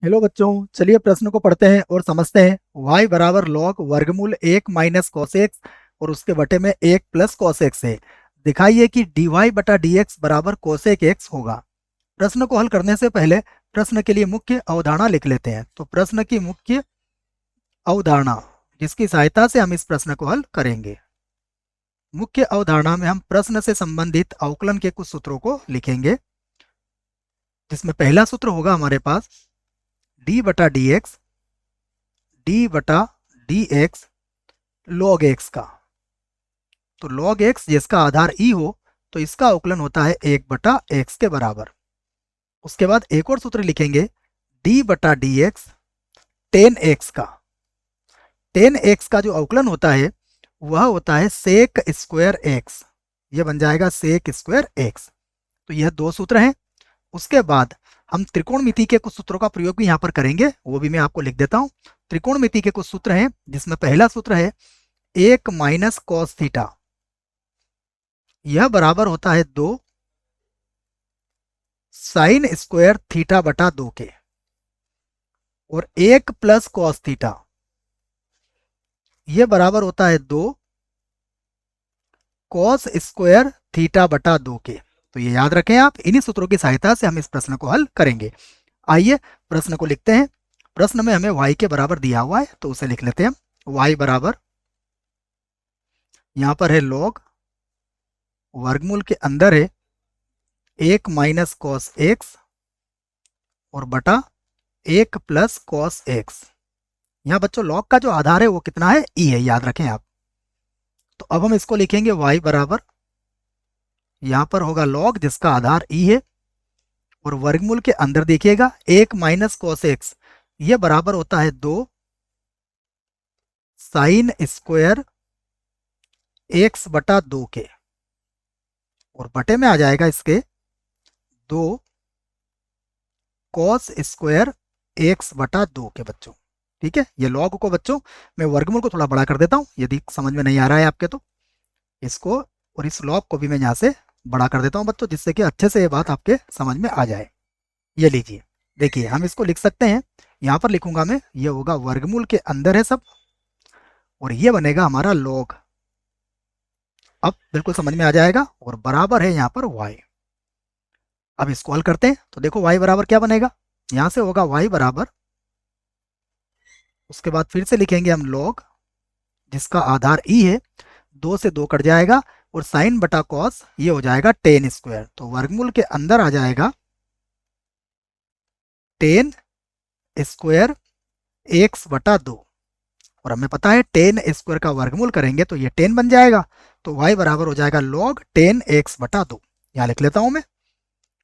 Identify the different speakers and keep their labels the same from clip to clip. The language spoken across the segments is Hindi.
Speaker 1: हेलो बच्चों, चलिए प्रश्न को पढ़ते हैं और समझते हैं। y बराबर लॉग वर्गमूल 1 माइनस कॉस एक्स और उसके बटे में 1 प्लस कॉस एक्स है। दिखाइए कि dy बटा dx बराबर कोसेक एक्स होगा। प्रश्न को हल करने से पहले प्रश्न के लिए मुख्य अवधारणा लिख लेते हैं। तो प्रश्न की मुख्य अवधारणा जिसकी सहायता से हम इस प्रश्न को हल करेंगे। मुख्य अवधारणा में हम प्रश्न से संबंधित अवकलन के कुछ सूत्रों को लिखेंगे, जिसमें पहला सूत्र होगा हमारे पास डी बटा डी एक्स, डी बटा डी एक्स लॉग एक्स का। तो लॉग एक्स जिसका आधार ई हो तो इसका अवकलन होता है 1/x के बराबर। उसके बाद एक और सूत्र लिखेंगे डी बटा डी एक्स टेन एक्स का। टेन एक्स का जो अवकलन होता है वह होता है सेक स्क्वायर एक्स। यह बन जाएगा सेक स्क्वायर एक्स। तो यह दो सूत्र हैं। उसके बाद हम त्रिकोणमिति के कुछ सूत्रों का प्रयोग भी यहाँ पर करेंगे, वो भी मैं आपको लिख देता हूँ। त्रिकोणमिति के कुछ सूत्र हैं, जिसमें पहला सूत्र है 1 माइनस कॉस थीटा। यह बराबर होता है 2 साइन स्क्वायर थीटा बटा 2 के। और 1 प्लस कॉस थीटा यह बराबर होता है 2 कॉस स्क्वायर थीटा बटा 2 के। तो ये याद रखें आप, इन्हीं सूत्रों की सहायता से हम इस प्रश्न को हल करेंगे। आइए प्रश्न को लिखते हैं। प्रश्न में हमें y के बराबर दिया हुआ है तो उसे लिख लेते हैं। y बराबर यहां पर है लॉग वर्गमूल के अंदर है 1 माइनस कॉस एक्स और बटा 1 प्लस कॉस एक्स। यहां बच्चों लॉग का जो आधार है वो कितना है, ई है, याद रखें आप। तो अब हम इसको लिखेंगे y बराबर, यहां पर होगा लॉग जिसका आधार ई है और वर्गमूल के अंदर देखिएगा 1 माइनस कॉस एक्स यह बराबर होता है 2 साइन स्क्वायर एक्स बटा 2 के। और बटे में आ जाएगा इसके 2 कॉस स्क्वायर एक्स बटा 2 के बच्चों। ठीक है, ये लॉग को बच्चों मैं वर्गमूल को थोड़ा बड़ा कर देता हूं यदि समझ में नहीं आ रहा है आपके, तो इसको और इस लॉग को भी मैं यहां से बड़ा कर देता हूं बच्चों, जिससे कि अच्छे से ये बात आपके समझ में आ जाए। ये लीजिए, देखिए हम इसको लिख सकते हैं। यहां पर लिखूंगा मैं, ये होगा वर्गमूल के अंदर है सब और ये बनेगा हमारा लॉग। अब बिल्कुल समझ में आ जाएगा। और बराबर है यहां पर y। अब इसको हल करते हैं तो देखो y बराबर क्या बनेगा, यहां से होगा y बराबर, उसके बाद फिर से लिखेंगे हम लॉग जिसका आधार ई है, 2 से 2 कट जाएगा और साइन बटा कॉस ये हो जाएगा टेन स्क्वायर। तो वर्गमूल के अंदर आ जाएगा टेन स्क्वायर एक्स बटा 2। और हमें पता है टेन स्क्वायर का वर्गमूल करेंगे तो ये 10 बन जाएगा। तो y बराबर हो जाएगा लॉग 10x बटा 2। यहां लिख लेता हूं मैं,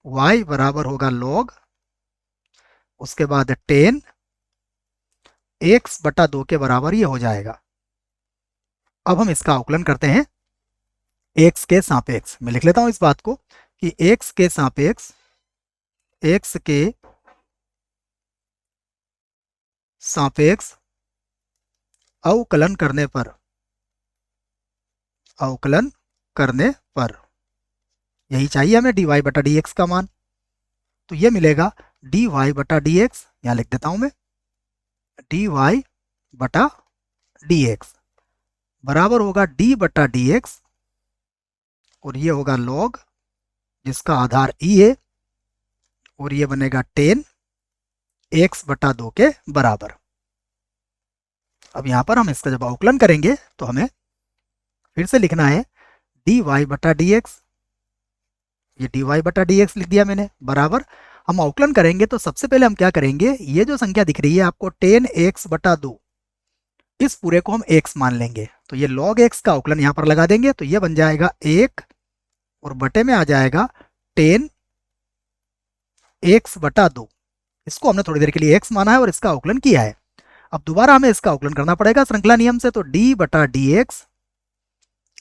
Speaker 1: y बराबर होगा लॉग, उसके बाद 10x बटा 2 के बराबर ये हो जाएगा। अब हम इसका अवकलन करते हैं x के सापेक्ष। मैं लिख लेता हूं इस बात को कि x के सापेक्ष, x के सापेक्ष अवकलन करने पर, अवकलन करने पर यही चाहिए हमें dy बटा dx का मान। तो ये मिलेगा dy बटा dx, यहां लिख देता हूं मैं dy बटा dx बराबर होगा d बटा dx और ये होगा log जिसका आधार e है और ये बनेगा 10x बटा 2 के बराबर। अब यहां पर हम इसका जब अवकलन करेंगे तो हमें फिर से लिखना है dy बटा dx। ये dy बटा dx लिख दिया मैंने, बराबर हम अवकलन करेंगे तो सबसे पहले हम क्या करेंगे, ये जो संख्या दिख रही है आपको 10x बटा 2, इस पूरे को हम x मान लेंगे। तो ये log x का अवकलन यहां पर लगा देंगे तो ये बन जाएगा 1 और बटे में आ जाएगा 10x बटा 2। इसको हमने थोड़ी देर के लिए x माना है और इसका अवकलन किया है। अब दोबारा हमें इसका अवकलन करना पड़ेगा श्रृंखला नियम से। तो d बटा dx,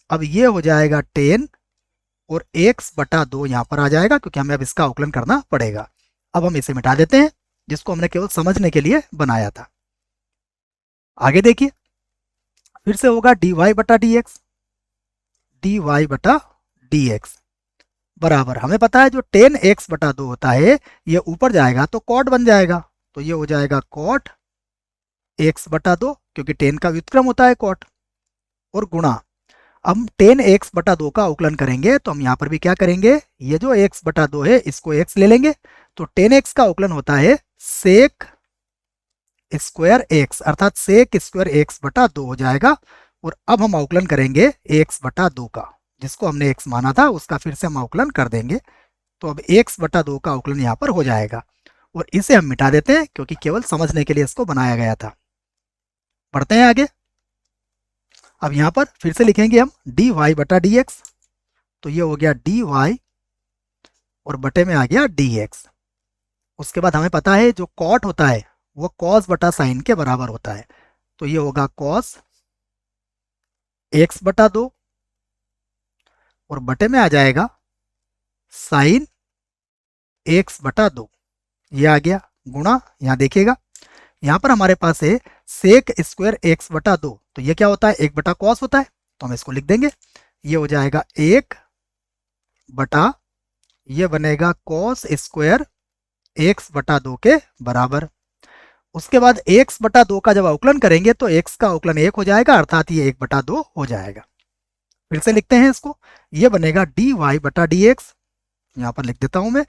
Speaker 1: अब ये हो जाएगा 10 और x बटा 2 यहां पर आ जाएगा क्योंकि हमें अब इसका अवकलन करना पड़ेगा। अब हम इसे मिटा देते हैं जिसको हमने केवल समझने के लिए बनाया था। आगे देखिए, फिर से होगा dy बटा dx, dy बटा dx बराबर, हमें पता है जो 10x बटा 2 होता है ये ऊपर जाएगा तो कॉट बन जाएगा। तो ये हो जाएगा कॉट एक्स बटा 2, क्योंकि टेन का व्युत्क्रम होता है कॉट, और गुणा, अब हम टेन एक्स बटा 2 का अवकलन करेंगे तो हम यहाँ पर भी क्या करेंगे, ये जो एक्स बटा 2 है इसको एक्स ले लेंगे, तो टेन एक्स का अवकलन होता है सेक स्क्वायर एक्स, अर्थात सेक स्क्वायर एक्स बटा 2 हो जाएगा। और अब हम अवकलन करेंगे एक्स बटा 2 का, जिसको हमने एक्स माना था उसका फिर से हम अवकलन कर देंगे। तो अब एक्स बटा 2 का अवकलन यहाँ पर हो जाएगा, और इसे हम मिटा देते हैं क्योंकि केवल समझने के लिए इसको बनाया गया था। बढ़ते हैं आगे। अब यहाँ पर फिर से लिखेंगे हम डी वाई बटा डी एक्स, तो ये हो गया डी वाई और बटे में आ गया डी एक्स। उसके बाद हमें पता है जो कॉट होता है वो कॉस बटा साइन के बराबर होता है, तो ये होगा कॉस एक्स बटा 2 और बटे में आ जाएगा साइन एक्स बटा 2, ये आ गया गुणा, यहाँ देखिएगा यहाँ पर हमारे पास है सेक स्क्वायर एक्स बटा 2, तो ये क्या होता है, एक बटा कॉस होता है, तो हम इसको लिख देंगे, ये हो जाएगा एक बटा, ये बनेगा कॉस स्क्वायर एक्स बटा 2 के बराबर। उसके बाद एक्स बटा 2 का जब अवकलन करेंगे तो एक्स का अवकलन 1 हो जाएगा, अर्थात ये 1 बटा 2 हो जाएगा। फिर से लिखते हैं इसको, ये बनेगा डी वाई बटा डी एक्स, यहाँ पर लिख देता हूं मैं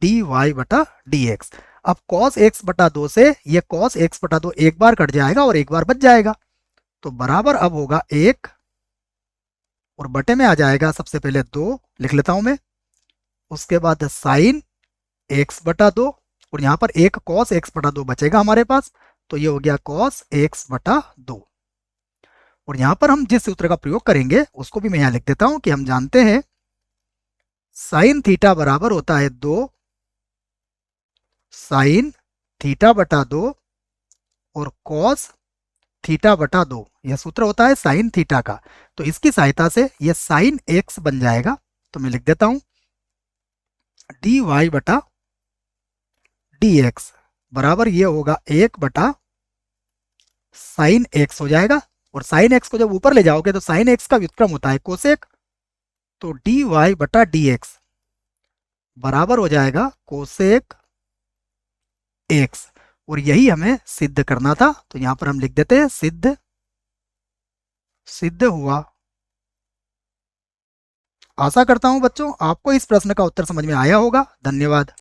Speaker 1: डी वाई बटा डी एक्स। अब कॉस एक्स बटा 2 से ये कॉस एक्स बटा 2 एक बार कट जाएगा और एक बार बच जाएगा, तो बराबर अब होगा 1 और बटे में आ जाएगा सबसे पहले 2 लिख लेता हूं मैं, उसके बाद साइन एक्स बटा 2 और यहाँ पर एक कॉस एक्स बटा 2 बचेगा हमारे पास, तो ये हो गया कॉस एक्स बटा 2। और यहाँ पर हम जिस सूत्र का प्रयोग करेंगे उसको भी मैं यहाँ लिख देता हूं कि हम जानते हैं साइन थीटा बराबर होता है 2 साइन थीटा बटा 2 और कॉस थीटा बटा 2, यह सूत्र होता है साइन थीटा का, तो इसकी सहायता से यह साइन एक्स बन जाएगा, तो मैं लिख देता हूं डी वाई बटा डी एक्स बराबर ये होगा 1 बटा साइन एक्स हो जाएगा, और साइन एक्स को जब ऊपर ले जाओगे तो साइन एक्स का व्युत्क्रम होता है कोसेक, तो डी वाई बटा डी एक्स बराबर हो जाएगा कोसेक एक्स, और यही हमें सिद्ध करना था, तो यहां पर हम लिख देते हैं सिद्ध, सिद्ध हुआ। आशा करता हूं बच्चों आपको इस प्रश्न का उत्तर समझ में आया होगा। धन्यवाद।